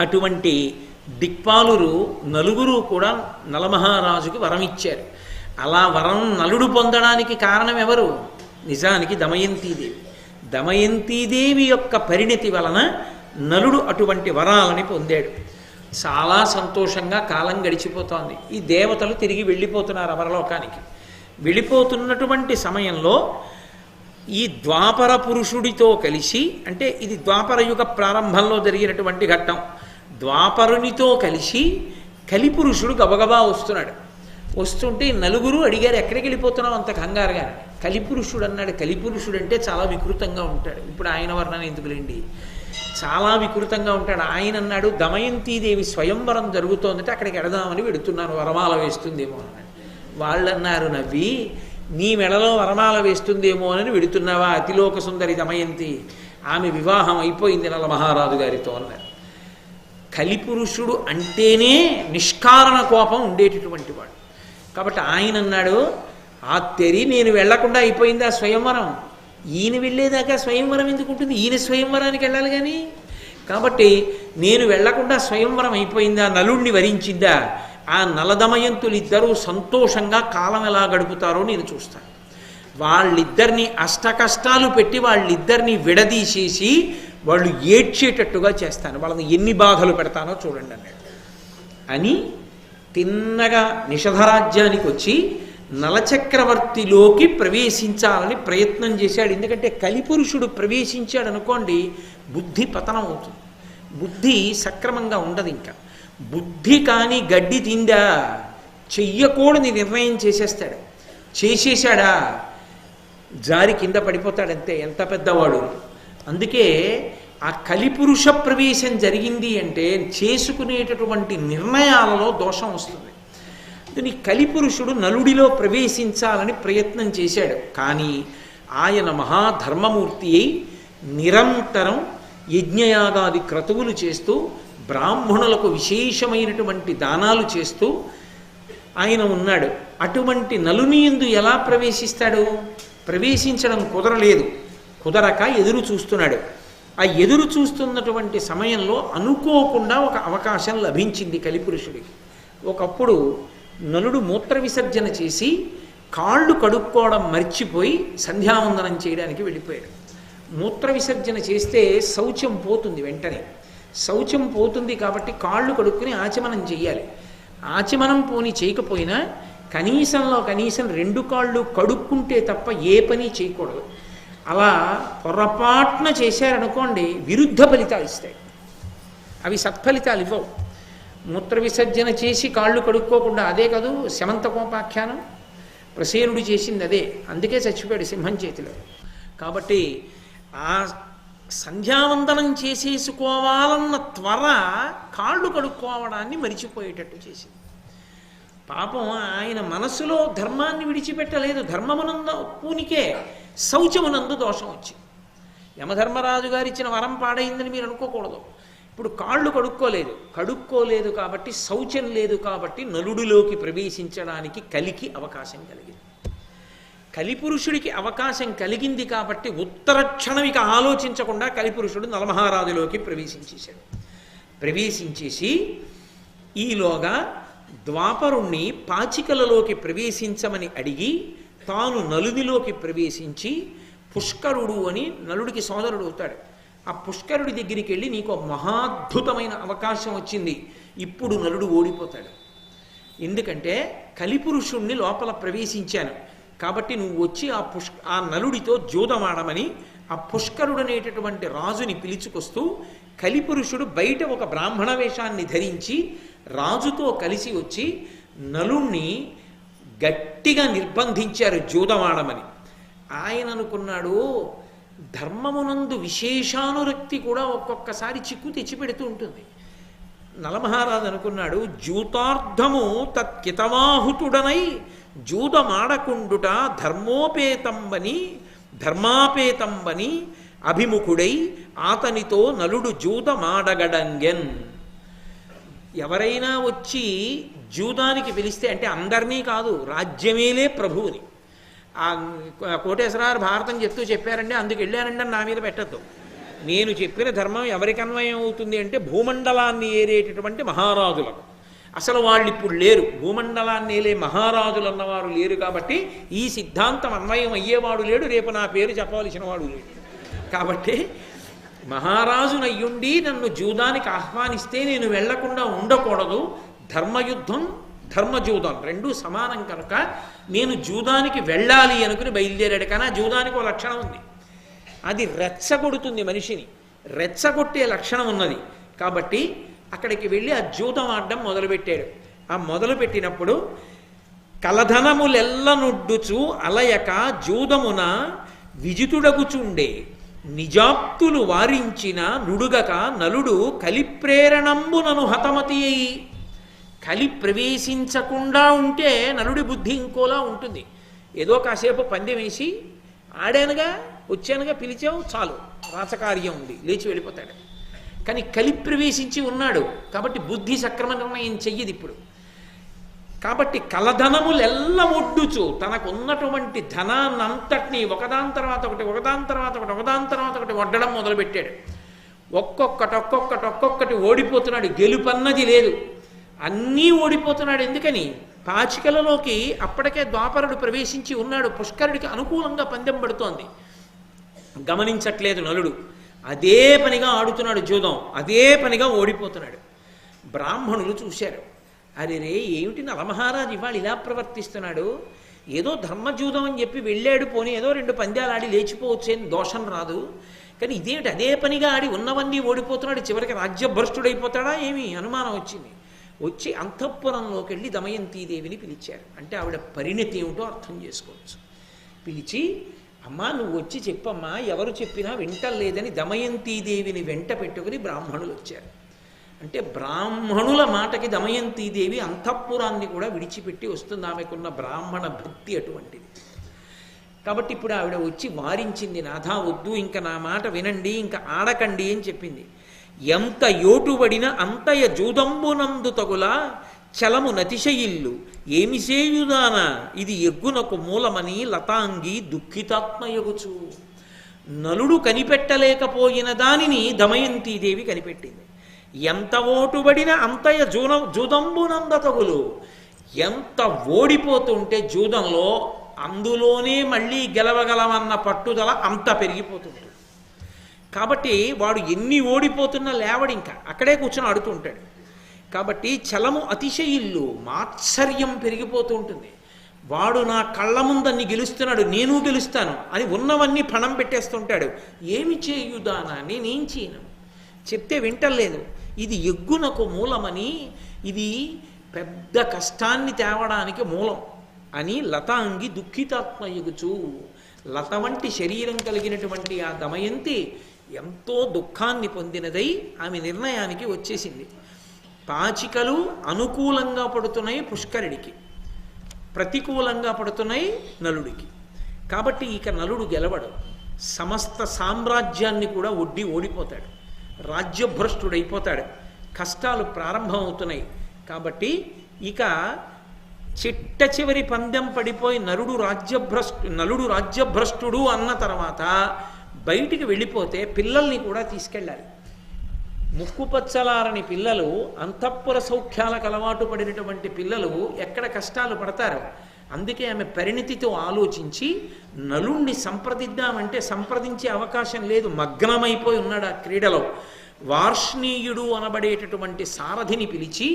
అటువంటి దిక్పాలురు నలుగురు కూడా నలమహారాజుకి వరం ఇచ్చారు. అలా వరం నలుడు పొందడానికి కారణం ఎవరు? నిజానికి దమయంతీదేవి. దమయంతీదేవి యొక్క పరిణతి వలన నలుడు అటువంటి వరాలని పొందాడు. చాలా సంతోషంగా కాలం గడిచిపోతోంది. ఈ దేవతలు తిరిగి వెళ్ళిపోతున్నారు అమరలోకానికి. వెళ్ళిపోతున్నటువంటి సమయంలో ఈ ద్వాపర పురుషుడితో కలిసి, అంటే ఇది ద్వాపర యుగ ప్రారంభంలో జరిగినటువంటి ఘట్టం, ద్వాపరునితో కలిసి కలిపురుషుడు గబగబా వస్తున్నాడు. వస్తుంటే నలుగురు అడిగారు, ఎక్కడికి వెళ్ళిపోతున్నావు అంత కంగారుగా? కలిపురుషుడు అన్నాడు. కలిపురుషుడు అంటే చాలా వికృతంగా ఉంటాడు. ఇప్పుడు ఆయన వర్ణన ఎందుకులేండి, చాలా వికృతంగా ఉంటాడు. ఆయన అన్నాడు, దమయంతీదేవి స్వయంవరం జరుగుతోందంటే అక్కడికి వెడదామని వెడుతున్నాను, వరమాల వేస్తుందేమో అన్నాడు. వాళ్ళన్నారు నవ్వి, నీ మెడలో వరమాల వేస్తుందేమో అని వెడుతున్నావా? అతిలోక సుందరి దమయంతి, ఆమె వివాహం అయిపోయింది నలమహారాజు గారితో అన్నారు. కలిపురుషుడు అంటేనే నిష్కారణ కోపం ఉండేటటువంటి వాడు. కాబట్టి ఆయన అన్నాడు, ఆ తెరి నేను వెళ్లకుండా అయిపోయింది ఆ స్వయంవరం. ఈయన వెళ్ళేదాకా స్వయంవరం ఎందుకు ఉంటుంది? ఈయన స్వయంవరానికి వెళ్ళాలి కానీ. కాబట్టి నేను వెళ్లకుండా స్వయంవరం అయిపోయిందా, నలుణ్ణి వరించిందా, ఆ నలదమయంతులు ఇద్దరూ సంతోషంగా కాలం ఎలా గడుపుతారో నేను చూస్తాను. వాళ్ళిద్దరినీ అష్టకష్టాలు పెట్టి వాళ్ళిద్దరినీ విడదీసేసి వాళ్ళు ఏడ్చేటట్టుగా చేస్తాను, వాళ్ళని ఎన్ని బాధలు పెడతానో చూడండి అన్నాడు. అని తిన్నగా నిషధరాజ్యానికి వచ్చి నలచక్రవర్తిలోకి ప్రవేశించాలని ప్రయత్నం చేశాడు. ఎందుకంటే కలిపురుషుడు ప్రవేశించాడు అనుకోండి, బుద్ధి పతనం అవుతుంది, బుద్ధి సక్రమంగా ఉండదు. ఇంకా బుద్ధి కానీ గడ్డి తిందా, చెయ్యకూడని నిర్ణయం చేసేస్తాడు. చేసేసాడా జారి కింద పడిపోతాడంతే, ఎంత పెద్దవాడు. అందుకే ఆ కలిపురుష ప్రవేశం జరిగింది అంటే చేసుకునేటటువంటి నిర్ణయాలలో దోషం వస్తుంది. నీ కలిపురుషుడు నలుడిలో ప్రవేశించాలని ప్రయత్నం చేశాడు. కానీ ఆయన మహాధర్మమూర్తి అయి నిరంతరం యజ్ఞయాగాది క్రతువులు చేస్తూ బ్రాహ్మణులకు విశేషమైనటువంటి దానాలు చేస్తూ ఆయన ఉన్నాడు. అటువంటి నలునియందు ఎలా ప్రవేశిస్తాడు? ప్రవేశించడం కుదరలేదు. కుదరక ఎదురు చూస్తున్నాడు. ఆ ఎదురు చూస్తున్నటువంటి సమయంలో అనుకోకుండా ఒక అవకాశం లభించింది కలిపురుషుడికి. ఒకప్పుడు నలుడు మూత్ర విసర్జన చేసి కాళ్ళు కడుక్కోవడం మర్చిపోయి సంధ్యావందనం చేయడానికి వెళ్ళిపోయాడు. మూత్ర విసర్జన చేస్తే శౌచం పోతుంది, వెంటనే శౌచం పోతుంది. కాబట్టి కాళ్ళు కడుక్కుని ఆచమనం చెయ్యాలి. ఆచమనం పోని చేయకపోయినా కనీసంలో కనీసం 2 కాళ్ళు కడుక్కుంటే తప్ప ఏ పని చేయకూడదు. అలా పొరపాటున చేశారనుకోండి, విరుద్ధ ఫలితాలు ఇస్తాయి, అవి సత్ఫలితాలు ఇవ్వవు. మూత్ర విసర్జన చేసి కాళ్ళు కడుక్కోకుండా, అదే కాదు శమంతకోపాఖ్యానం, ప్రసేనుడు చేసింది అదే, అందుకే చచ్చిపోయాడు సింహం చేతిలో. కాబట్టి ఆ సంధ్యావందనం చేసేసుకోవాలన్న త్వర కాళ్ళు కడుక్కోవడాన్ని మరిచిపోయేటట్టు చేసింది. పాపం ఆయన మనసులో ధర్మాన్ని విడిచిపెట్టలేదు. ధర్మమునందు పూనికే శౌచమునందు దోషం వచ్చింది. యమధర్మరాజు గారు ఇచ్చిన వరం పాడైందని మీరు అనుకోకూడదు. ఇప్పుడు కాళ్ళు కడుక్కోలేదు కాబట్టి, శౌచం లేదు కాబట్టి నలుడిలోకి ప్రవేశించడానికి కలికి అవకాశం కలిగింది. కలిపురుషుడికి అవకాశం కలిగింది కాబట్టి ఉత్తరక్షణం ఇక ఆలోచించకుండా కలిపురుషుడు నలమహారాజులోకి ప్రవేశించేసి ఈలోగా ద్వాపరుణ్ణి పాచికలలోకి ప్రవేశించమని అడిగి తాను నలునిలోకి ప్రవేశించి, పుష్కరుడు అని నలుడికి సోదరుడు అవుతాడు, ఆ పుష్కరుడి దగ్గరికి వెళ్ళి, నీకు మహాద్భుతమైన అవకాశం వచ్చింది, ఇప్పుడు నలుడు ఓడిపోతాడు. ఎందుకంటే కలిపురుషుణ్ణి లోపల ప్రవేశించాను కాబట్టి నువ్వు వచ్చి ఆ నలుడితో జూదమాడమని ఆ పుష్కరుడు అనేటటువంటి రాజుని పిలుచుకొస్తూ, కలిపురుషుడు బయట ఒక బ్రాహ్మణ వేషాన్ని ధరించి రాజుతో కలిసి వచ్చి నలుణ్ణి గట్టిగా నిర్బంధించారు జూదమాడమని. ఆయన అనుకున్నాడు, ధర్మమునందు విశేషానురక్తి కూడా ఒక్కొక్కసారి చిక్కు తెచ్చిపెడుతూ ఉంటుంది. నలమహారాజు అనుకున్నాడు, జూతార్థము తత్కితవాహుతుడనై జూదమాడకుండుట ధర్మాపేతంబని అభిముఖుడై ఆతనితో నలుడు జూదమాడగడంగెన్. ఎవరైనా వచ్చి జూదానికి పిలిస్తే, అంటే అందరినీ కాదు, రాజ్యమేలే ప్రభువుని. ఆ కోటేశ్వరారు భారతం చెప్తూ చెప్పారండి, అందుకు వెళ్ళారండి అని నా మీద పెట్టద్దు. నేను చెప్పిన ధర్మం ఎవరికి అన్వయం అవుతుంది అంటే భూమండలాన్ని ఏరేటటువంటి మహారాజులకు. అసలు వాళ్ళు ఇప్పుడు లేరు, భూమండలాన్ని ఏలే మహారాజులు అన్నవారు లేరు. కాబట్టి ఈ సిద్ధాంతం అన్వయం అయ్యేవాడు లేడు, రేపు నా పేరు చెప్పవలసిన వాడు లేడు. కాబట్టి మహారాజునయ్యుండి నన్ను జూదానికి ఆహ్వానిస్తే నేను వెళ్లకుండా ఉండకూడదు. ధర్మయుద్ధం ధర్మజూదం రెండూ సమానం కనుక నేను జూదానికి వెళ్ళాలి అనుకుని బయలుదేరాడు. కానీ ఆ జూదానికి ఒక లక్షణం ఉంది, అది రెచ్చగొడుతుంది మనిషిని, రెచ్చగొట్టే లక్షణం ఉన్నది. కాబట్టి అక్కడికి వెళ్ళి ఆ జూదం ఆడడం మొదలుపెట్టాడు. ఆ మొదలుపెట్టినప్పుడు కలధనములెల్లనుడ్డుచు అలయక జూదమున విజితుడగుచుండే నిజాప్తులు వారించిన నుడుగక నలుడు కలిప్రేరణంబునను హతమతి అయి. కలి ప్రవేశించకుండా ఉంటే నలుడి బుద్ధి ఇంకోలా ఉంటుంది. ఏదో కాసేపు పందెం వేసి ఆడానుగా వచ్చానుగా పిలిచావు చాలు, రాచకార్యం ఉంది, లేచి వెళ్ళిపోతాడు. కానీ కలి ప్రవేశించి ఉన్నాడు కాబట్టి బుద్ధి సక్రమ నిర్ణయం చెయ్యదు ఇప్పుడు. కాబట్టి కలధనములెల్ల ఒడ్డుచు తనకున్నటువంటి ధనాన్నంతటినీ ఒకదాని తర్వాత ఒకటి ఒకదాని తర్వాత ఒకటి ఒకదాని తర్వాత ఒకటి వడ్డడం మొదలుపెట్టాడు. ఒక్కొక్కటి ఓడిపోతున్నాడు, గెలుపన్నది లేదు, అన్నీ ఓడిపోతున్నాడు. ఎందుకని? పాచికలలోకి అప్పటికే ద్వాపరుడు ప్రవేశించి ఉన్నాడు, పుష్కరుడికి అనుకూలంగా పందెం పడుతోంది. గమనించట్లేదు నలుడు, అదే పనిగా ఆడుతున్నాడు జూదం, అదే పనిగా ఓడిపోతున్నాడు. బ్రాహ్మణులు చూశారు, అరే రే ఏమిటి నలమహారాజు ఇవాళ ఇలా ప్రవర్తిస్తున్నాడు, ఏదో ధర్మజూదం అని చెప్పి వెళ్ళాడు, పోనీ ఏదో 2 పందాలు ఆడి లేచిపోవచ్చేని దోషం రాదు, కానీ ఇదేమిటి అదే పనిగా ఆడి ఉన్నవన్నీ ఓడిపోతున్నాడు, చివరికి రాజ్యభ్రష్టుడైపోతాడా ఏమి అనుమానం వచ్చింది. వచ్చి అంతఃపురంలోకి వెళ్ళి దమయంతీదేవిని పిలిచారు. అంటే ఆవిడ పరిణతి ఏమిటో అర్థం చేసుకోవచ్చు. పిలిచి, అమ్మా నువ్వు వచ్చి చెప్పమ్మా, ఎవరు చెప్పినా వింటలేదని దమయంతీదేవిని వెంట పెట్టుకుని బ్రాహ్మణులు వచ్చారు. అంటే బ్రాహ్మణుల మాటకి దమయంతీదేవి అంతఃపురాన్ని కూడా విడిచిపెట్టి వస్తుంది, ఆమెకున్న బ్రాహ్మణ భక్తి అటువంటిది. కాబట్టి ఇప్పుడు ఆవిడ వచ్చి వారించింది, నాథా వద్దు, ఇంకా నా మాట వినండి, ఇంకా ఆడకండి అని చెప్పింది. ఎంత యోటుబడిన అంతయ జూదంబునందు తగుల చలము నతిశయిల్లు ఏమి సేయుదాన ఇది ఎగ్గునకు మూలమని లతాంగి దుఃఖితాత్మయగుచు. నలుడు కనిపెట్టలేకపోయిన దానిని దమయంతీదేవి కనిపెట్టింది. ఎంత ఓటుబడిన అంతయ జూదంబునంద తగులు, ఎంత ఓడిపోతుంటే జూదంలో అందులోనే మళ్ళీ గెలవగలమన్న పట్టుదల అంత పెరిగిపోతుంది. కాబట్టి వాడు ఎన్ని ఓడిపోతున్నా లేవడు, ఇంకా అక్కడే కూర్చొని ఆడుతూ ఉంటాడు. కాబట్టి చలము అతిశయిల్లు, మాత్సర్యం పెరిగిపోతూ ఉంటుంది. వాడు నా కళ్ళ ముందన్ని గెలుస్తున్నాడు, నేను గెలుస్తాను అని ఉన్నవన్నీ పణం పెట్టేస్తుంటాడు. ఏమి చేయుదానా, నేనేం చేయను, చెప్తే వింటలేదు. ఇది ఎగ్గునకు మూలమని, ఇది పెద్ద కష్టాన్ని తేవడానికి మూలం అని లతాంగి దుఃఖితాత్మయుగుచు. లత వంటి శరీరం కలిగినటువంటి ఆ దమయంతి ఎంతో దుఃఖాన్ని పొందినదై ఆమె నిర్ణయానికి వచ్చేసింది. పాచికలు అనుకూలంగా పడుతున్నాయి పుష్కరుడికి, ప్రతికూలంగా పడుతున్నాయి నలుడికి. కాబట్టి ఇక నలుడు గెలవడు, సమస్త సామ్రాజ్యాన్ని కూడా ఓడిపోతాడు, రాజ్యభ్రష్టుడైపోతాడు, కష్టాలు ప్రారంభమవుతున్నాయి. కాబట్టి ఇక చిట్ట చివరి పందెం పడిపోయి నలుడు రాజ్యభ్రష్టుడు అన్న తర్వాత బయటికి వెళ్ళిపోతే పిల్లల్ని కూడా తీసుకెళ్ళాలి. ముక్కుపచ్చలారని పిల్లలు, అంతఃపుర సౌఖ్యాలకు అలవాటు పడినటువంటి పిల్లలు ఎక్కడ కష్టాలు పడతారు. అందుకే ఆమె పరిణితితో ఆలోచించి నలుణ్ణి సంప్రదిద్దామంటే సంప్రదించే అవకాశం లేదు, మగ్నమైపోయి ఉన్నాడు ఆ క్రీడలో. వార్ష్ణీయుడు అనబడేటటువంటి సారథిని పిలిచి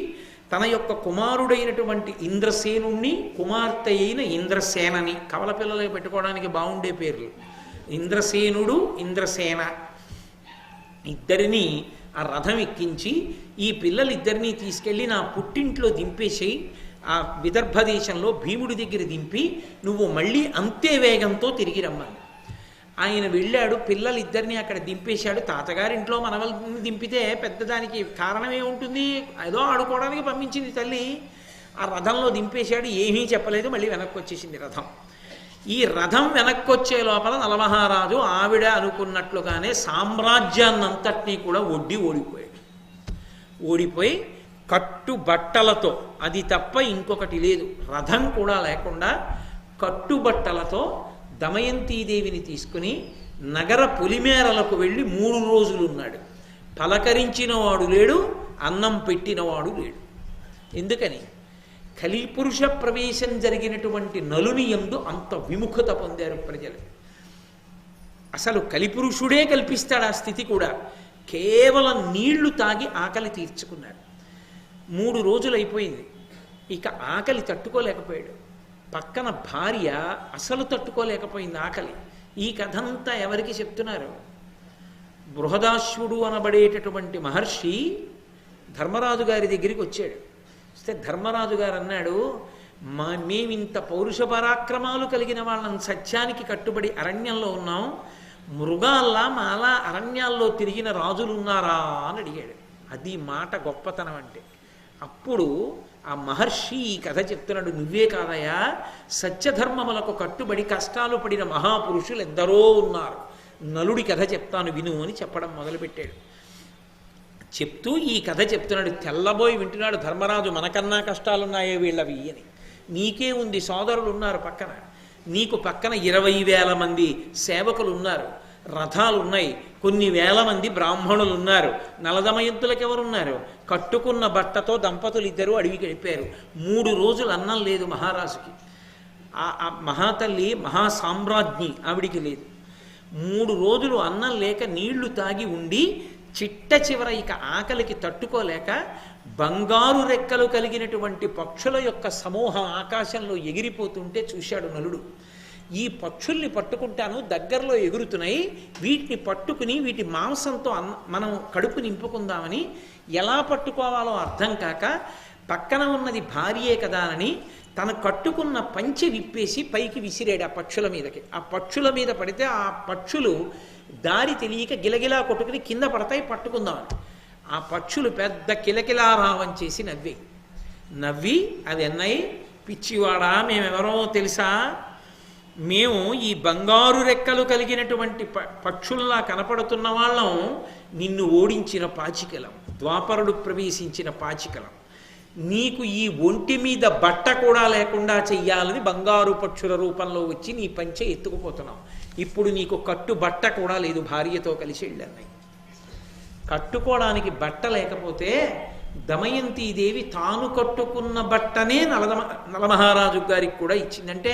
తన యొక్క కుమారుడైనటువంటి ఇంద్రసేనుణ్ణి, కుమార్తె అయిన ఇంద్రసేనని, కవల పిల్లలకు పెట్టుకోవడానికి బాగుండే పేర్లు, ఇంద్రసేనుడు ఇంద్రసేన, ఇద్దరిని ఆ రథం ఎక్కించి ఈ పిల్లలిద్దరినీ తీసుకెళ్ళి నా పుట్టింట్లో దింపేసి ఆ విదర్భ దేశంలో భీముడి దగ్గర దింపి నువ్వు మళ్ళీ అంతే వేగంతో తిరిగి రమ్మని. ఆయన వెళ్ళాడు, పిల్లలిద్దరినీ అక్కడ దింపేశాడు. తాతగారింట్లో మనవల్ని దింపితే పెద్దదానికి కారణం ఏముంటుంది, ఏదో ఆడుకోవడానికి పంపించింది తల్లి. ఆ రథంలో దింపేశాడు, ఏమీ చెప్పలేదు, మళ్ళీ వెనక్కి వచ్చేసింది రథం. ఈ రథం వెనక్కి వచ్చే లోపల నలమహారాజు ఆవిడ అనుకున్నట్లుగానే సామ్రాజ్యాన్నంతటినీ కూడా ఓడిపోయి కట్టుబట్టలతో, అది తప్ప ఇంకొకటి లేదు, రథం కూడా లేకుండా కట్టుబట్టలతో దమయంతీదేవిని తీసుకుని నగర పొలిమేరలకు వెళ్ళి 3 రోజులు ఉన్నాడు. పలకరించిన వాడు లేడు, అన్నం పెట్టినవాడు లేడు. ఎందుకని? కలిపురుష ప్రవేశం జరిగినటువంటి నలుని యందు అంత విముఖత పొందారు ప్రజలు. అసలు కలిపురుషుడే కల్పిస్తాడు ఆ స్థితి కూడా. కేవలం నీళ్లు తాగి ఆకలి తీర్చుకున్నాడు. 3 రోజులు అయిపోయింది. ఇక ఆకలి తట్టుకోలేకపోయాడు. పక్కన భార్య అసలు తట్టుకోలేకపోయింది ఆకలి. ఈ కథంతా ఎవరికి చెప్తున్నారు? బృహదాశ్వుడు అనబడేటటువంటి మహర్షి ధర్మరాజు గారి దగ్గరికి వచ్చాడు. వస్తే ధర్మరాజు గారు అన్నాడు, మేమింత పౌరుష పరాక్రమాలు కలిగిన వాళ్ళని సత్యానికి కట్టుబడి అరణ్యంలో ఉన్నాం, మృగాల్లా మాలా అరణ్యాల్లో తిరిగిన రాజులు ఉన్నారా అని అడిగాడు. అది మాట గొప్పతనం అంటే. అప్పుడు ఆ మహర్షి ఈ కథ చెప్తున్నాడు, నువ్వే కాదయా, సత్యధర్మములకు కట్టుబడి కష్టాలు పడిన మహాపురుషులు ఎందరో ఉన్నారు, నలుడి కథ చెప్తాను విను అని చెప్పడం మొదలుపెట్టాడు. చెప్తూ ఈ కథ చెప్తున్నాడు. తెల్లబోయి వింటున్నాడు ధర్మరాజు. మనకన్నా కష్టాలున్నాయే వీళ్ళవి అని. నీకే ఉంది, సోదరులు ఉన్నారు పక్కన, నీకు పక్కన 20,000 మంది సేవకులు ఉన్నారు, రథాలు ఉన్నాయి, కొన్ని వేల మంది బ్రాహ్మణులు ఉన్నారు. నలదమయంతులకు ఎవరున్నారు? కట్టుకున్న బట్టతో దంపతులు ఇద్దరు అడవికి వెళ్ళిపోయారు. 3 రోజులు అన్నం లేదు మహారాజుకి. ఆ మహాతల్లి మహాసామ్రాజ్ఞి, ఆవిడికి లేదు. 3 రోజులు అన్నం లేక నీళ్లు తాగి ఉండి చిట్ట చివర ఇక ఆకలికి తట్టుకోలేక బంగారు రెక్కలు కలిగినటువంటి పక్షుల యొక్క సమూహం ఆకాశంలో ఎగిరిపోతుంటే చూశాడు నలుడు. ఈ పక్షుల్ని పట్టుకుంటాను, దగ్గరలో ఎగురుతున్నాయి, వీటిని పట్టుకుని వీటి మాంసంతో మనం కడుపు నింపుకుందామని ఎలా పట్టుకోవాలో అర్థం కాక పక్కన ఉన్నది భార్యే కదా అని తను కట్టుకున్న పంచె విప్పేసి పైకి విసిరాడు ఆ పక్షుల మీదకి. ఆ పక్షుల మీద పడితే ఆ పక్షులు దారి తెలియక గిలగిలా కొట్టుకుని కింద పడతాయి, పట్టుకుందామని. ఆ పక్షులు పెద్ద కిలకిలారావం చేసి నవ్వి అది అన్నాయి, పిచ్చివాడా, మేమెవరో తెలుసా, మేము ఈ బంగారు రెక్కలు కలిగినటువంటి పక్షుల్లా కనపడుతున్న వాళ్ళం, నిన్ను ఓడించిన పాచికలం, ద్వాపరుడు ప్రవేశించిన పాచికలం, నీకు ఈ ఒంటి మీద బట్ట కూడా లేకుండా చెయ్యాలని బంగారు పక్షుల రూపంలో వచ్చి నీ పంచె ఎత్తుకుపోతున్నాం. ఇప్పుడు నీకు కట్టు బట్ట కూడా లేదు, భార్యతో కలిసి వెళ్ళన్నాయి. కట్టుకోవడానికి బట్ట లేకపోతే దమయంతీదేవి తాను కట్టుకున్న బట్టనే నలమహారాజు గారికి కూడా ఇచ్చిందంటే,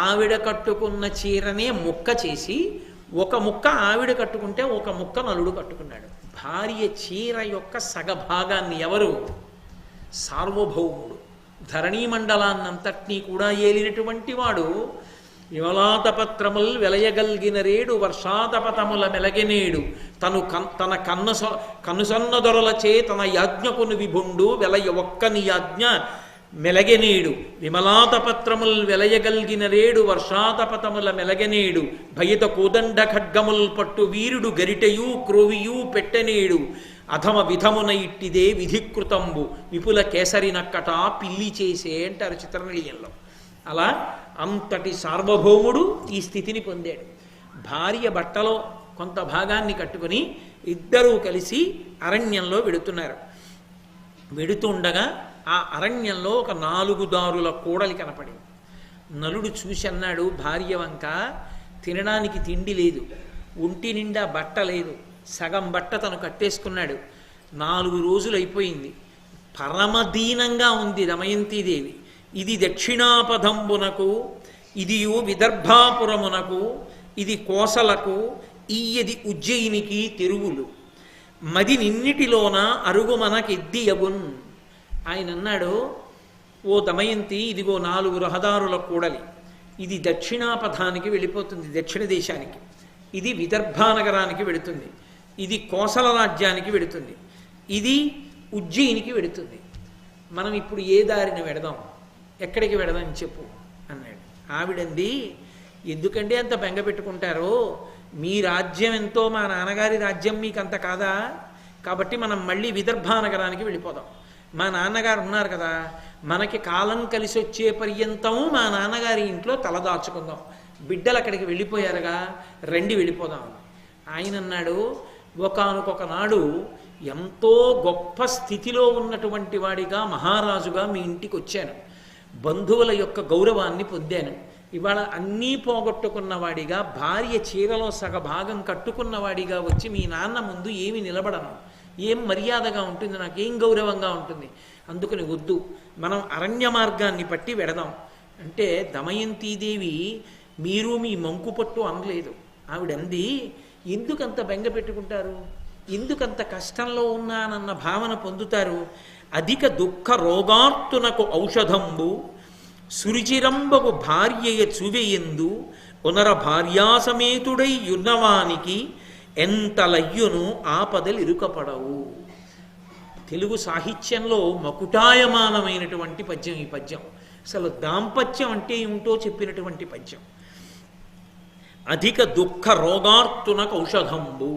ఆవిడ కట్టుకున్న చీరనే ముక్క చేసి ఒక ముక్క ఆవిడ కట్టుకుంటే ఒక ముక్క నలుడు కట్టుకున్నాడు. భార్య చీర యొక్క సగభాగాన్ని ఎవరు? సార్వభౌముడు, ధరణీమండలాన్నంతటినీ కూడా ఏలినటువంటి వాడు. విమలాతపత్రముల్ వెలయగల్గిన రేడు వర్షాతపతముల మెలగెనేడు తన కన్నుసన్న దొరలచే తన యాజ్ఞకును విభుండు వెలయ ఒక్కని యాజ్ఞ మెలగెనేడు. విమలాతపత్రముల్ వెలయగల్గిన రేడు వర్షాతపతముల మెలగెనేడు భయత కోదండ ఖడ్గముల్ పట్టు వీరుడు గరిటయూ క్రోవియూ పెట్టనేడు అధమ విధమున ఇట్టిదే విధికృతంబు విపుల కేసరి నక్కట పిల్లి చేసే అంటారు చిత్రనిలయంలో. అలా అంతటి సార్వభౌముడు ఈ స్థితిని పొందాడు. భార్య బట్టలో కొంత భాగాన్ని కట్టుకుని ఇద్దరూ కలిసి అరణ్యంలో వెడుతున్నారు. వెడుతుండగా ఆ అరణ్యంలో ఒక 4 దారుల కూడలి కనపడింది. నలుడు చూసి అన్నాడు భార్య వంక, తినడానికి తిండి లేదు, ఒంటి నిండా బట్ట లేదు, సగం బట్ట తను కట్టేసుకున్నాడు, 4 రోజులు అయిపోయింది, పరమదీనంగా ఉంది దమయంతీదేవి. ఇది దక్షిణాపథంబునకు, ఇది విదర్భాపురమునకు, ఇది కోసలకు, ఈయది ఉజ్జయినికి తెరువులు, మది నిన్నిటిలోన అరుగు మనకెద్దియబున్. ఆయన అన్నాడు, ఓ దమయంతి, ఇదిగో 4 రహదారుల కూడలి, ఇది దక్షిణాపథానికి వెళ్ళిపోతుంది, దక్షిణ దేశానికి, ఇది విదర్భానగరానికి వెడుతుంది, ఇది కోసల రాజ్యానికి వెడుతుంది, ఇది ఉజ్జయినికి వెడుతుంది. మనం ఇప్పుడు ఏ దారిని వెడదాం, ఎక్కడికి వెడదాం చెప్పు అన్నాడు. ఆవిడంది, ఎందుకంటే అంత బెంగ పెట్టుకుంటారో, మీ రాజ్యం ఎంతో మా నాన్నగారి రాజ్యం మీకంత కాదా, కాబట్టి మనం మళ్ళీ విదర్భానగరానికి వెళ్ళిపోదాం. మా నాన్నగారు ఉన్నారు కదా, మనకి కాలం కలిసి వచ్చే పర్యంతం మా నాన్నగారి ఇంట్లో తలదాచుకుందాం, బిడ్డలు అక్కడికి వెళ్ళిపోయారుగా, రండి వెళ్ళిపోదాం. ఆయన అన్నాడు, ఒకానొక నాడు ఎంతో గొప్ప స్థితిలో ఉన్నటువంటి వాడిగా మహారాజుగా మీ ఇంటికి వచ్చాను, బంధువుల యొక్క గౌరవాన్ని పొందాను, ఇవాళ అన్నీ పోగొట్టుకున్నవాడిగా, భార్య చీరలో సగభాగం కట్టుకున్నవాడిగా వచ్చి మీ నాన్న ముందు ఏమి నిలబడను, ఏం మర్యాదగా ఉంటుంది, నాకేం గౌరవంగా ఉంటుంది. అందుకని వద్దు, మనం అరణ్య మార్గాన్ని పట్టి వెడదాం అంటే దమయంతీదేవి మీరు మీ మంకు పట్టు అనలేదు. ఆవిడంది, ఎందుకంత బెంగ పెట్టుకుంటారు, ఎందుకంత కష్టంలో ఉన్నానన్న భావన పొందుతారు. అధిక దుఃఖ రోగార్తునకు ఔషధంబు సురుచిరంబకు భార్యయ చువెయందు ఉనర భార్యాసమేతుడై యున్నవానికి ఎంతలయ్యును ఆపదలు ఇరుకపడవు. తెలుగు సాహిత్యంలో మకుటాయమానమైనటువంటి పద్యం ఈ పద్యం. అసలు దాంపత్యం అంటే ఏమిటో చెప్పినటువంటి పద్యం. అధిక దుఃఖ రోగార్తునకు ఔషధంబు,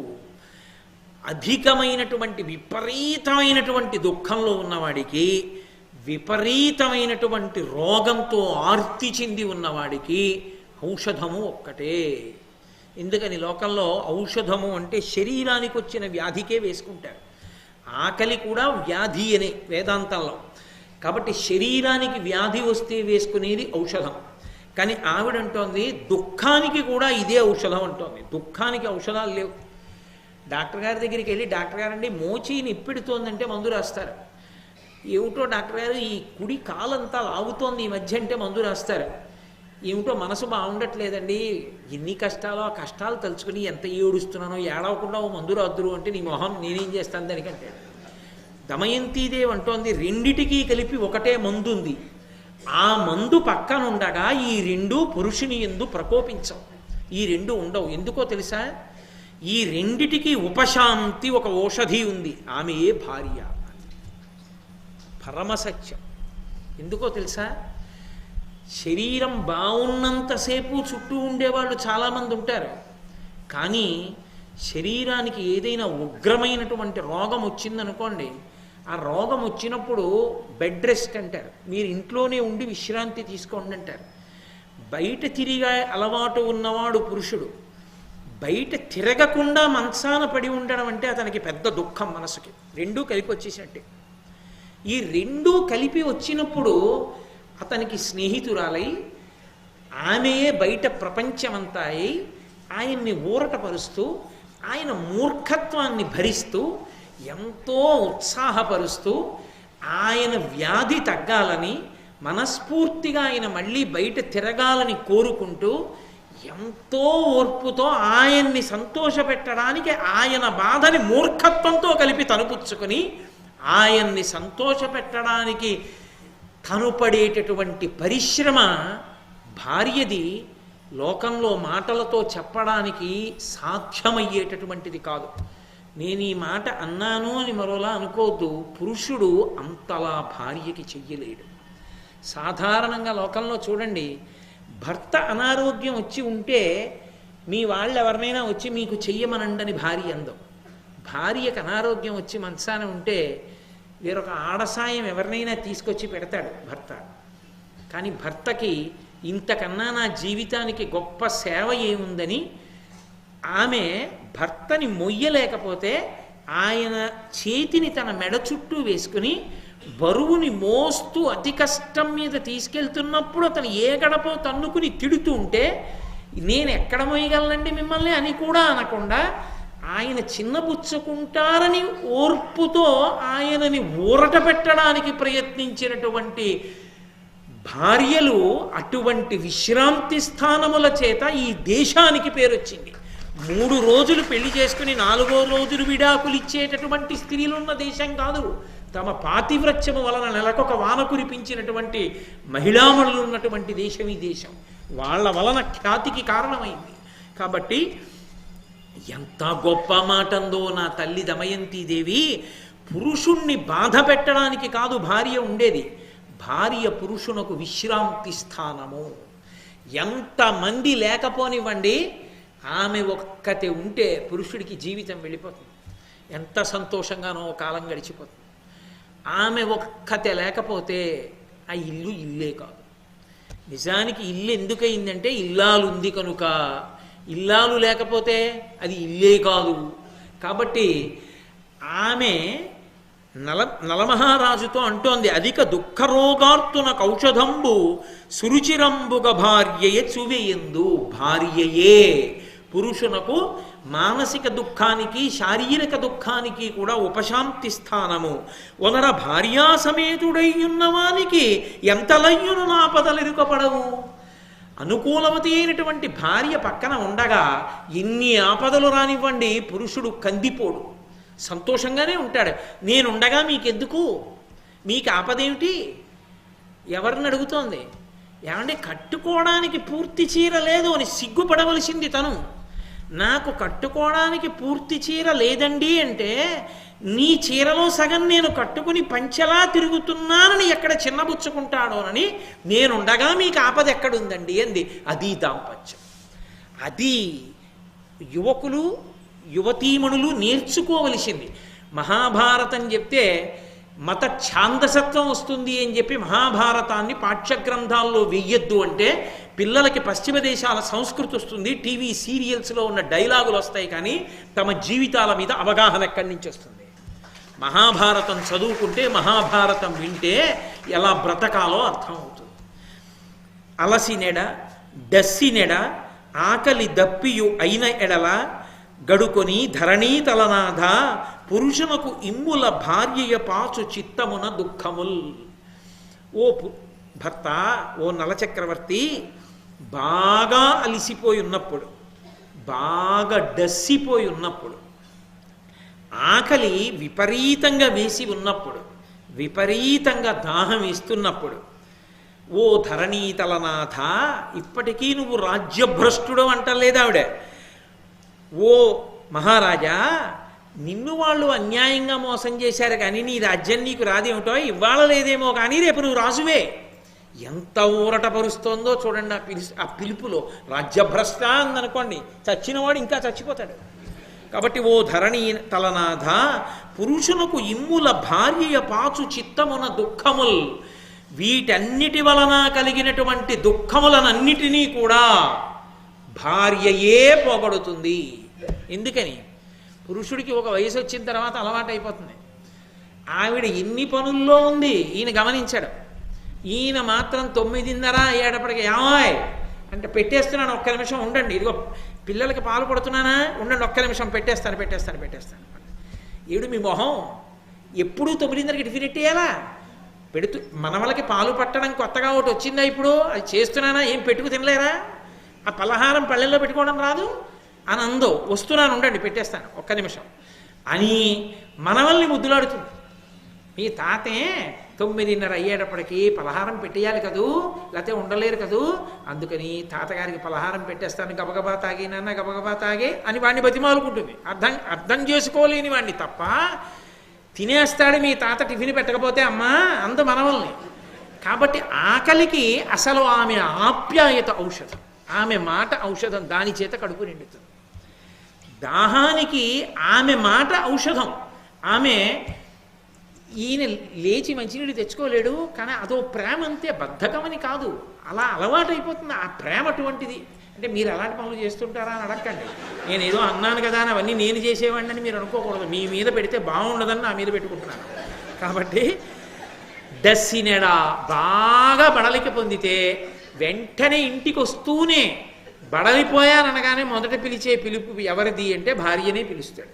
అధికమైనటువంటి విపరీతమైనటువంటి దుఃఖంలో ఉన్నవాడికి, విపరీతమైనటువంటి రోగంతో ఆర్తి చెంది ఉన్నవాడికి ఔషధము ఒక్కటే. ఎందుకని లోకంలో ఔషధము అంటే శరీరానికి వచ్చిన వ్యాధికే వేసుకుంటారు. ఆకలి కూడా వ్యాధి అనే వేదాంతంలో. కాబట్టి శరీరానికి వ్యాధి వస్తే వేసుకునేది ఔషధం. కానీ ఆవిడంటోంది దుఃఖానికి కూడా ఇదే ఔషధం అంటోంది. దుఃఖానికి ఔషధాలు లేవు. డాక్టర్ గారి దగ్గరికి వెళ్ళి, డాక్టర్ గారండి మోచి నిప్పిడుతోందంటే మందు రాస్తారు. ఏమిటో డాక్టర్ గారు ఈ కుడి కాలంతా లాగుతోంది ఈ మధ్య అంటే మందు రాస్తారు. ఏమిటో మనసు బాగుండట్లేదండి, ఎన్ని కష్టాలో ఆ కష్టాలు తలుచుకుని ఎంత ఏడుస్తున్నానో, ఏడవకుండా ఓ మందు రాదురు అంటే నీ మొహం నేనేం చేస్తాను దానికంటే. దమయంతీదేవి అంటోంది రెండిటికీ కలిపి ఒకటే మందు ఉంది. ఆ మందు పక్కన ఉండగా ఈ రెండు పురుషుని యందు ప్రకోపించవు, ఈ రెండు ఉండవు. ఎందుకో తెలుసా? ఈ రెండిటికి ఉపశాంతి ఒక ఔషధి ఉంది, ఆమెయే భార్య. పరమసత్యం. ఎందుకో తెలుసా? శరీరం బాగున్నంతసేపు చుట్టూ ఉండేవాళ్ళు చాలామంది ఉంటారు. కానీ శరీరానికి ఏదైనా ఉగ్రమైనటువంటి రోగం వచ్చిందనుకోండి, ఆ రోగం వచ్చినప్పుడు బెడ్ రెస్ట్ అంటారు, మీరు ఇంట్లోనే ఉండి విశ్రాంతి తీసుకోండి అంటారు. బయట తిరిగే అలవాటు ఉన్నవాడు పురుషుడు బయట తిరగకుండా మంచాన పడి ఉండడం అంటే అతనికి పెద్ద దుఃఖం మనసుకి. రెండూ కలిపి వచ్చేసినట్టే. ఈ రెండూ కలిపి వచ్చినప్పుడు అతనికి స్నేహితురాలై, ఆమెయే బయట ప్రపంచమంతా అయి ఆయన్ని ఊరటపరుస్తూ, ఆయన మూర్ఖత్వాన్ని భరిస్తూ, ఎంతో ఉత్సాహపరుస్తూ, ఆయన వ్యాధి తగ్గాలని మనస్ఫూర్తిగా ఆయన మళ్ళీ బయట తిరగాలని కోరుకుంటూ, ఎంతో ఓర్పుతో ఆయన్ని సంతోషపెట్టడానికి ఆయన బాధని మూర్ఖత్వంతో కలిపి తనుపుచ్చుకొని ఆయన్ని సంతోషపెట్టడానికి తను పడేటటువంటి పరిశ్రమ భార్యది లోకంలో మాటలతో చెప్పడానికి సాధ్యమయ్యేటటువంటిది కాదు. నేను ఈ మాట అన్నాను అని మరోలా అనుకోవద్దు. పురుషుడు అంతలా భార్యకి చెయ్యలేడు. సాధారణంగా లోకంలో చూడండి, భర్త అనారోగ్యం వచ్చి ఉంటే మీ వాళ్ళు ఎవరినైనా వచ్చి మీకు చెయ్యమనండని భార్య అందం. భార్యకు అనారోగ్యం వచ్చి మంచాన ఉంటే వేరొక ఆడసాయం ఎవరినైనా తీసుకొచ్చి పెడతాడు భర్త. కానీ భర్తకి ఇంతకన్నా నా జీవితానికి గొప్ప సేవ ఏముందని ఆమె భర్తని మొయ్యలేకపోతే ఆయన చేతిని తన మెడ చుట్టూ వేసుకుని బరువుని మోస్తూ అతి కష్టం మీద తీసుకెళ్తున్నప్పుడు అతను ఏ గడపో తన్నుకుని తిడుతూ ఉంటే నేను ఎక్కడ మోయగలనండి మిమ్మల్ని అని కూడా అనకుండా ఆయన చిన్నబుచ్చుకుంటారని ఓర్పుతో ఆయనని ఊరట పెట్టడానికి ప్రయత్నించినటువంటి భార్యలు, అటువంటి విశ్రాంతి స్థానముల చేత ఈ దేశానికి పేరొచ్చింది. 3 రోజులు పెళ్లి చేసుకుని 4వ రోజులు విడాకులు ఇచ్చేటటువంటి స్త్రీలున్న దేశం కాదు. తమ పాతివ్రత్యము వలన నెలకొక వాన కురిపించినటువంటి మహిళామణులు ఉన్నటువంటి దేశం ఈ దేశం. వాళ్ళ వలన ఖ్యాతికి కారణమైంది. కాబట్టి ఎంత గొప్ప మాటందో నా తల్లి దమయంతీదేవి. పురుషుణ్ణి బాధ పెట్టడానికి కాదు భార్య ఉండేది. భార్య పురుషునకు విశ్రాంతి స్థానము. ఎంతమంది లేకపోనివ్వండి, ఆమె ఒక్కతే ఉంటే పురుషుడికి జీవితం వెళ్ళిపోతుంది. ఎంత సంతోషంగానో కాలం గడిచిపోతుంది. ఆమె ఒక్కతే లేకపోతే ఆ ఇల్లు ఇల్లే కాదు. నిజానికి ఇల్లు ఎందుకయిందంటే ఇల్లాలు ఉంది కనుక. ఇల్లాలు లేకపోతే అది ఇల్లే కాదు. కాబట్టి ఆమె నలమహారాజుతో అంటోంది, అధిక దుఃఖరోగార్తున కౌషధంబు సురుచిరంబుగ భార్యయే చువేయందు. భార్యయే పురుషునకు మానసిక దుఃఖానికి శారీరక దుఃఖానికి కూడా ఉపశాంతి స్థానము. ఒనర భార్యా సమేతుడయ్యున్నవానికి ఎంతలయ్యును నాపదలెరుకపడవు. అనుకూలవతి అయినటువంటి భార్య పక్కన ఉండగా ఎన్ని ఆపదలు రానివ్వండి పురుషుడు కందిపోడు, సంతోషంగానే ఉంటాడు. నేనుండగా మీకెందుకు, మీకు ఆపదేమిటి? ఎవరిని అడుగుతోంది? ఏమంటే కట్టుకోవడానికి పూర్తి చీర లేదు అని సిగ్గుపడవలసింది తను. నాకు కట్టుకోవడానికి పూర్తి చీర లేదండి అంటే నీ చీరలో సగం నేను కట్టుకుని పంచెలా తిరుగుతున్నానని ఎక్కడ చిన్నబుచ్చుకుంటాడోనని నేనుండగా మీకు ఆపద ఎక్కడుందండి అంది. అది దాంపత్యం. అది యువకులు యువతీమణులు నేర్చుకోవలసింది. మహాభారతం చెప్తే మత ఛాందసత్వం వస్తుంది అని చెప్పి మహాభారతాన్ని పాఠ్యగ్రంథాల్లో వెయ్యొద్దు అంటే పిల్లలకి పశ్చిమ దేశాల సంస్కృతి వస్తుంది, టీవీ సీరియల్స్లో ఉన్న డైలాగులు వస్తాయి, కానీ తమ జీవితాల మీద అవగాహన ఎక్కడి నుంచి వస్తుంది? మహాభారతం చదువుకుంటే, మహాభారతం వింటే ఎలా బ్రతకాలో అర్థమవుతుంది. అలసినెడ డస్సినెడ ఆకలి దప్పియు అయిన ఎడల గడుకొని ధరణీ తలనాథ పురుషునకు ఇమ్ముల భార్యయ పాచు చిత్తమున దుఃఖముల్. ఓ భర్త, ఓ నలచక్రవర్తి, బాగా అలిసిపోయి ఉన్నప్పుడు, బాగా డస్సిపోయి ఉన్నప్పుడు, ఆకలి విపరీతంగా వేసి ఉన్నప్పుడు, విపరీతంగా దాహం ఇస్తున్నప్పుడు, ఓ ధరణీతలనాథ, ఇప్పటికీ నువ్వు రాజ్యభ్రష్టుడు అంటలేదు ఆవిడ. ఓ మహారాజా, నిన్ను వాళ్ళు అన్యాయంగా మోసం చేశారు కానీ నీ రాజ్యం నీకు రాదేమిటో, ఇవాళ లేదేమో కానీ రేపు నువ్వు రాజువే. ఎంత ఊరట పరుస్తోందో చూడండి ఆ పిలుపులో. రాజ్యభ్రష్ట అందనుకోండి, చచ్చినవాడు ఇంకా చచ్చిపోతాడు. కాబట్టి ఓ ధరణీ తలనాథ పురుషునకు ఇమ్ముల భార్యయ పాచు చిత్తమున దుఃఖముల్. వీటన్నిటి వలన కలిగినటువంటి దుఃఖములనన్నిటినీ కూడా భార్యయే పోగొడుతుంది. ఎందుకని? పురుషుడికి ఒక వయసు వచ్చిన తర్వాత అలవాటు అయిపోతుంది. ఆవిడ ఎన్ని పనుల్లో ఉంది ఈయన గమనించాడు. ఈయన మాత్రం 9:30 అయ్యేటప్పటికి ఏమాయ్ అంటే పెట్టేస్తున్నాను, ఒక్క నిమిషం ఉండండి, ఇదిగో పిల్లలకి పాలు పడుతున్నానా, ఉండండి ఒక్క నిమిషం పెట్టేస్తాను. ఏడు మీ మొహం, ఎప్పుడూ 9:30కి టిఫిన్ ఎట్టేయాలా? పెడుతూ మనవలకి పాలు పట్టడం కొత్తగా ఒకటి వచ్చిందా ఇప్పుడు, అది చేస్తున్నానా, ఏం పెట్టుకు తినలేరా? ఆ పలహారం పళ్ళెల్లో పెట్టుకోవడం రాదు అని అందో, వస్తున్నాను ఉండండి పెట్టేస్తాను ఒక్క నిమిషం అని మనవల్ని ముద్దులాడుతుంది. మీ తాతే 9:30 అయ్యేటప్పటికి పలహారం పెట్టేయాలి కదూ, లేకపోతే ఉండలేరు కదూ, అందుకని తాతగారికి పలహారం పెట్టేస్తాను, గబగబా తాగేనన్నా గబగబా తాగే అని వాడిని బతిమాలుకుంటుంది. అర్థం చేసుకోలేని వాడిని తప్ప తినేస్తాడు మీ తాత టిఫిన్ పెట్టకపోతే అమ్మా అంత మనవల్ని. కాబట్టి ఆకలికి అసలు ఆమె ఆప్యాయత ఔషధం, ఆమె మాట ఔషధం, దాని చేత కడుపు నిండుతుంది. దాహానికి ఆమె మాట ఔషధం. ఆమె ఈయన లేచి మంచినీళ్ళు తెచ్చుకోలేడు కానీ అదో ప్రేమ అంతే, బద్ధకమని కాదు, అలా అలవాటు అయిపోతుంది. ఆ ప్రేమ అటువంటిది. అంటే మీరు అలాంటి పనులు చేస్తుంటారా అని అడగండి. నేను ఏదో అన్నాను కదా అని అవన్నీ నేను చేసేవాడిని అని మీరు అనుకోకూడదు. మీ మీద పెడితే బాగుండదని నా మీద పెట్టుకుంటున్నాను. కాబట్టి డస్సినెడా బాగా బడలిక పొందితే వెంటనే ఇంటికి వస్తూనే బడలిపోయాననగానే మొదట పిలిచే పిలుపు ఎవరిది అంటే భార్యనే పిలుస్తాడు.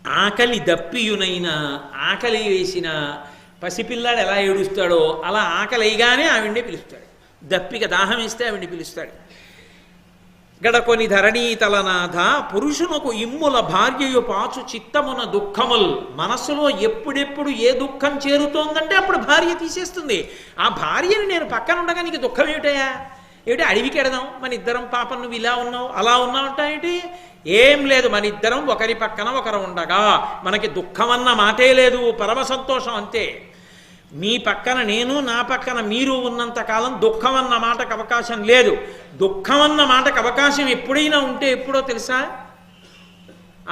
ఆకలి దప్పియునైనా, ఆకలి వేసిన పసిపిల్లాడు ఎలా ఏడుస్తాడో అలా ఆకలి అయిగానే ఆవిడ్నే పిలుస్తాడు. దప్పిక దాహం ఇస్తే ఆవిడ్ని పిలుస్తాడు. గడకొని ధరణీ తలనాథ పురుషునకు ఇమ్ముల భార్యయు పాచు చిత్తమున దుఃఖముల్. మనస్సులో ఎప్పుడెప్పుడు ఏ దుఃఖం చేరుతోందంటే అప్పుడు భార్య తీసేస్తుంది. ఆ భార్యని నేను పక్కన ఉండగా నీకు దుఃఖం ఏమిటయా, ఏమిటి అడవికి ఎడదాం, మన ఇద్దరం పాపం నువ్వు ఇలా ఉన్నావు అలా ఉన్నావు అంటాయేంటి? ఏం లేదు, మన ఇద్దరం ఒకరి పక్కన ఒకరు ఉండగా మనకి దుఃఖం అన్న మాటే లేదు, పరమ సంతోషం అంతే. మీ పక్కన నేను, నా పక్కన మీరు ఉన్నంతకాలం దుఃఖం అన్న మాటకు అవకాశం లేదు. దుఃఖం అన్న మాటకు అవకాశం ఎప్పుడైనా ఉంటే ఎప్పుడో తెలుసా?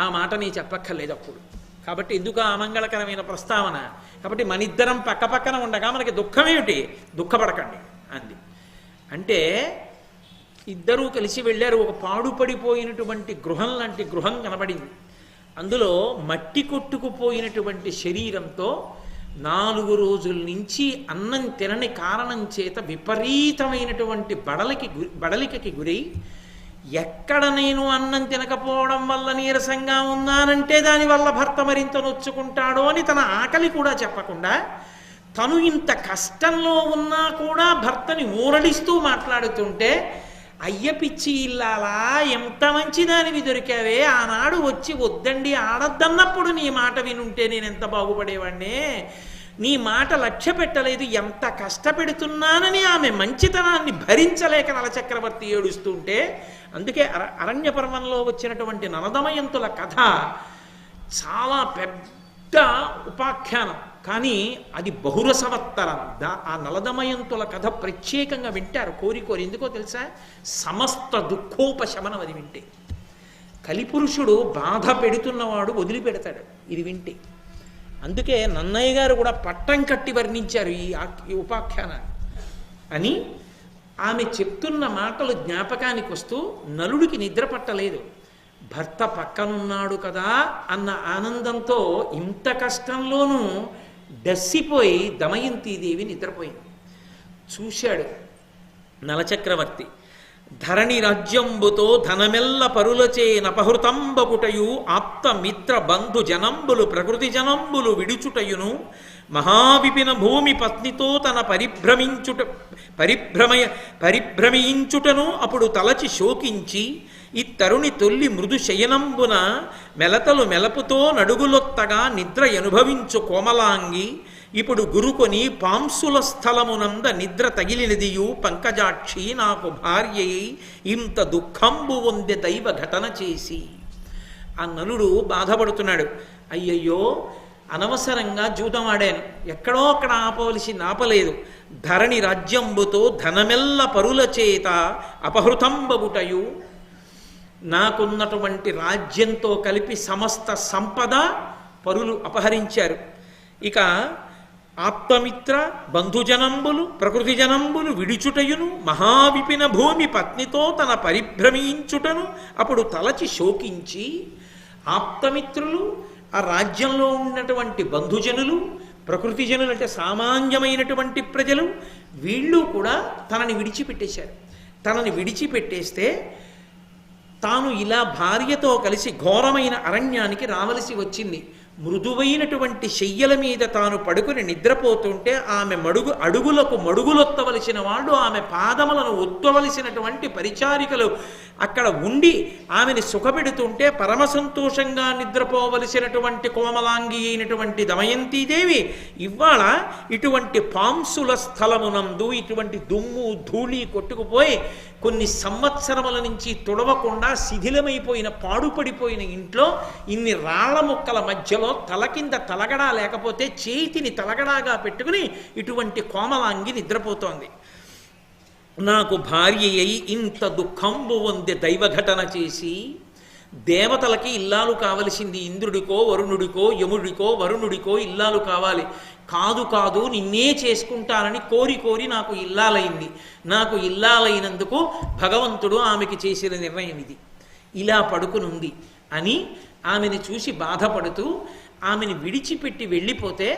ఆ మాట నీ చెప్పక్కర్లేదు అప్పుడు. కాబట్టి ఎందుకు అమంగళకరమైన ప్రస్తావన? కాబట్టి మనిద్దరం పక్క పక్కన ఉండగా మనకి దుఃఖం ఏమిటి? దుఃఖపడకండి అంది. అంటే ఇద్దరూ కలిసి వెళ్ళారు. ఒక పాడుపడిపోయినటువంటి గృహం లాంటి గృహం కనబడింది. అందులో మట్టి కొట్టుకుపోయినటువంటి శరీరంతో 4 రోజుల నుంచి అన్నం తినని కారణం చేత విపరీతమైనటువంటి బడలికకి గురై, ఎక్కడ నేను అన్నం తినకపోవడం వల్ల నీరసంగా ఉన్నానంటే దానివల్ల భర్త మరింత నొచ్చుకుంటాడో అని తన ఆకలి కూడా చెప్పకుండా, తను ఇంత కష్టంలో ఉన్నా కూడా భర్తని ఊరడిస్తూ మాట్లాడుతుంటే, అయ్య పిచ్చి ఇల్లాలా, ఎంత మంచిదానివి దొరికావే, ఆనాడు వచ్చి వద్దండి ఆడద్దన్నప్పుడు నీ మాట వినుంటే నేను ఎంత బాగుపడేవాడినే, నీ మాట లక్ష్య పెట్టలేదు, ఎంత కష్టపెడుతున్నానని ఆమె మంచితనాన్ని భరించలేక నలచక్రవర్తి ఏడుస్తుంటే. అందుకే అరణ్య పర్వంలో వచ్చినటువంటి నలదమయంతుల కథ చాలా పెద్ద ఉపాఖ్యానం, కానీ అది బహురసవత్తరం. ఆ నలదమయంతుల కథ ప్రత్యేకంగా వింటారు కోరి. ఎందుకో తెలుసా? సమస్త దుఃఖోపశమనం అది వింటే. కలిపురుషుడు బాధ పెడుతున్నవాడు వదిలిపెడతాడు ఇది వింటే. అందుకే నన్నయ్య గారు కూడా పట్టం కట్టి వర్ణించారు ఈ ఉపాఖ్యానాన్ని. అని ఆమె చెప్తున్న మాటలు జ్ఞాపకానికి వస్తూ నలుడికి నిద్ర పట్టలేదు. భర్త పక్కనున్నాడు కదా అన్న ఆనందంతో ఇంత కష్టంలోనూ డస్సిపోయి దమయంతీదేవి నిద్రపోయింది. చూశాడు నలచక్రవర్తి. ధరణి రాజ్యంబుతో ధనమెల్ల పరులచే నపహృతంబకుటయు ఆప్త మిత్ర బంధు జనంబులు ప్రకృతి జనంబులు విడుచుటయును మహావిపిన భూమి పత్నితో తన పరిభ్రమించుటను అప్పుడు తలచి శోకించి ఈ తరుణి తొల్లి మృదు శయనంబున మెలతలు మెలపుతో నడుగులొత్తగా నిద్ర అనుభవించు కోమలాంగి ఇప్పుడు గురుకొని పాంసుల స్థలమునంద నిద్ర తగిలినదియు పంకజాక్షి నాకు భార్యయి ఇంత దుఃఖంబు వందె దైవ ఘటన చేసి. ఆ నలుడు బాధపడుతున్నాడు. అయ్యయ్యో, అనవసరంగా జూదం ఆడాను, ఎక్కడో అక్కడ ఆపవలసింది ఆపలేదు. ధరణి రాజ్యంబుతో ధనమెల్ల పరుల చేత అపహృతంబగుటయు, నాకున్నటువంటి రాజ్యంతో కలిపి సమస్త సంపద పరులు అపహరించారు. ఇక ఆప్తమిత్ర బంధుజనంబులు ప్రకృతి జనంబులు విడిచుటయును మహావిపిన భూమి పత్నితో తన పరిభ్రమించుటను అప్పుడు తలచి శోకించి, ఆప్తమిత్రులు ఆ రాజ్యంలో ఉన్నటువంటి బంధుజనులు, ప్రకృతి జనులు అంటే సామాన్యమైనటువంటి ప్రజలు, వీళ్ళు కూడా తనని విడిచిపెట్టేశారు. తనని విడిచిపెట్టేస్తే తాను ఇలా భార్యతో కలిసి ఘోరమైన అరణ్యానికి రావలసి వచ్చింది. మృదువైనటువంటి శయ్యల మీద తాను పడుకుని నిద్రపోతుంటే ఆమె అడుగులకు మడుగులొత్తవలసిన వాళ్ళు, ఆమె పాదములను ఒత్తవలసినటువంటి పరిచారికలు అక్కడ ఉండి ఆమెని సుఖపెడుతుంటే పరమ సంతోషంగా నిద్రపోవలసినటువంటి కోమలాంగి అయినటువంటి దమయంతీదేవి ఇవాళ ఇటువంటి పాంసుల స్థలమునందు ఇటువంటి దుమ్ము ధూళి కొట్టుకుపోయి కొన్ని సంవత్సరముల నుంచి తుడవకుండా శిథిలమైపోయిన పాడుపడిపోయిన ఇంట్లో ఇన్ని రాళ్ల ముక్కల మధ్యలో తల కింద తలగడా లేకపోతే చేతిని తలగడాగా పెట్టుకుని ఇటువంటి కోమలాంగి నిద్రపోతోంది. నాకు భార్య అయి ఇంత దుఃఖంబు వందె దైవఘటన చేసి. దేవతలకి ఇల్లాలు కావలసింది, ఇంద్రుడికో వరుణుడికో యముడికో వరుణుడికో ఇల్లాలు కావాలి. కాదు కాదు నిన్నే చేసుకుంటానని కోరి కోరి నాకు ఇల్లాలైంది. నాకు ఇల్లాలైనందుకు భగవంతుడు ఆమెకి చేసిన నిర్ణయం ఇది, ఇలా పడుకునుంది అని ఆమెని చూసి బాధపడుతూ ఆమెని విడిచిపెట్టి వెళ్ళిపోతే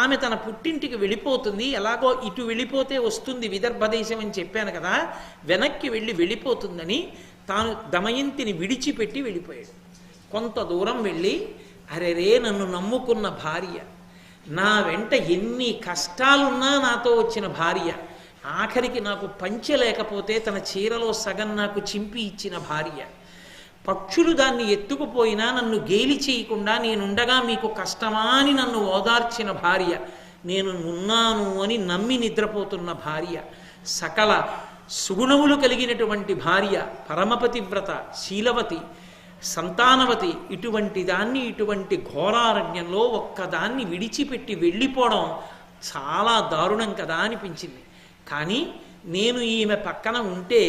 ఆమె తన పుట్టింటికి వెళ్ళిపోతుంది. ఎలాగో ఇటు వెళ్ళిపోతే వస్తుంది విదర్భదేశం అని చెప్పాను కదా, వెనక్కి వెళ్ళిపోతుందని తాను దమయంతిని విడిచిపెట్టి వెళ్ళిపోయాడు. కొంత దూరం వెళ్ళి, అరెరే నన్ను నమ్ముకున్న భార్య, నా వెంట ఎన్ని కష్టాలున్నా నాతో వచ్చిన భార్య, ఆఖరికి నాకు పంచె లేకపోతే తన చీరలో సగం నాకు చింపి ఇచ్చిన భార్య, పక్షులు దాన్ని ఎత్తుకుపోయినా నన్ను గేలి చేయకుండా నేనుండగా మీకు కష్టమా అని నన్ను ఓదార్చిన భార్య, నేను ఉన్నాను అని నమ్మి నిద్రపోతున్న భార్య, సకల సుగుణములు కలిగినటువంటి భార్య, పరమపతివ్రత, శీలవతి, సంతానవతి, ఇటువంటి దాన్ని ఇటువంటి ఘోరారణ్యంలో ఒక్కదాన్ని విడిచిపెట్టి వెళ్ళిపోవడం చాలా దారుణం కదా అనిపించింది. కానీ నేను ఈమె పక్కన ఉంటే,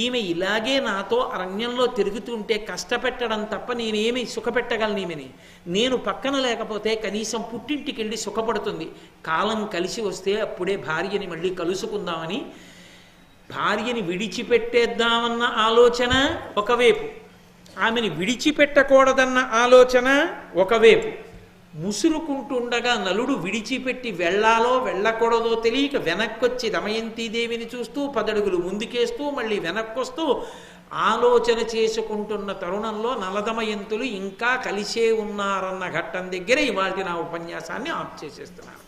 ఈమె ఇలాగే నాతో అరణ్యంలో తిరుగుతుంటే కష్టపెట్టడం తప్ప నేనేమి సుఖపెట్టగలను ఈమెని. నేను పక్కన లేకపోతే కనీసం పుట్టింటికి వెళ్ళి సుఖపడుతుంది. కాలం కలిసి వస్తే అప్పుడే భార్యని మళ్ళీ కలుసుకుందామని భార్యని విడిచిపెట్టేద్దామన్న ఆలోచన ఒకవైపు, ఆమెని విడిచిపెట్టకూడదన్న ఆలోచన ఒకవైపు, ముసురుకుంటుండగా నలుడు విడిచిపెట్టి వెళ్ళాలో వెళ్ళకూడదో తెలియక వెనక్కొచ్చి దమయంతీదేవిని చూస్తూ 10 అడుగులు ముందుకేస్తూ మళ్ళీ వెనక్కొస్తూ ఆలోచన చేసుకుంటున్న తరుణంలో నలదమయంతులు ఇంకా కలిసే ఉన్నారన్న ఘట్టం దగ్గర ఇవాళ నా ఉపన్యాసాన్ని ఆఫ్ చేసేస్తున్నాను.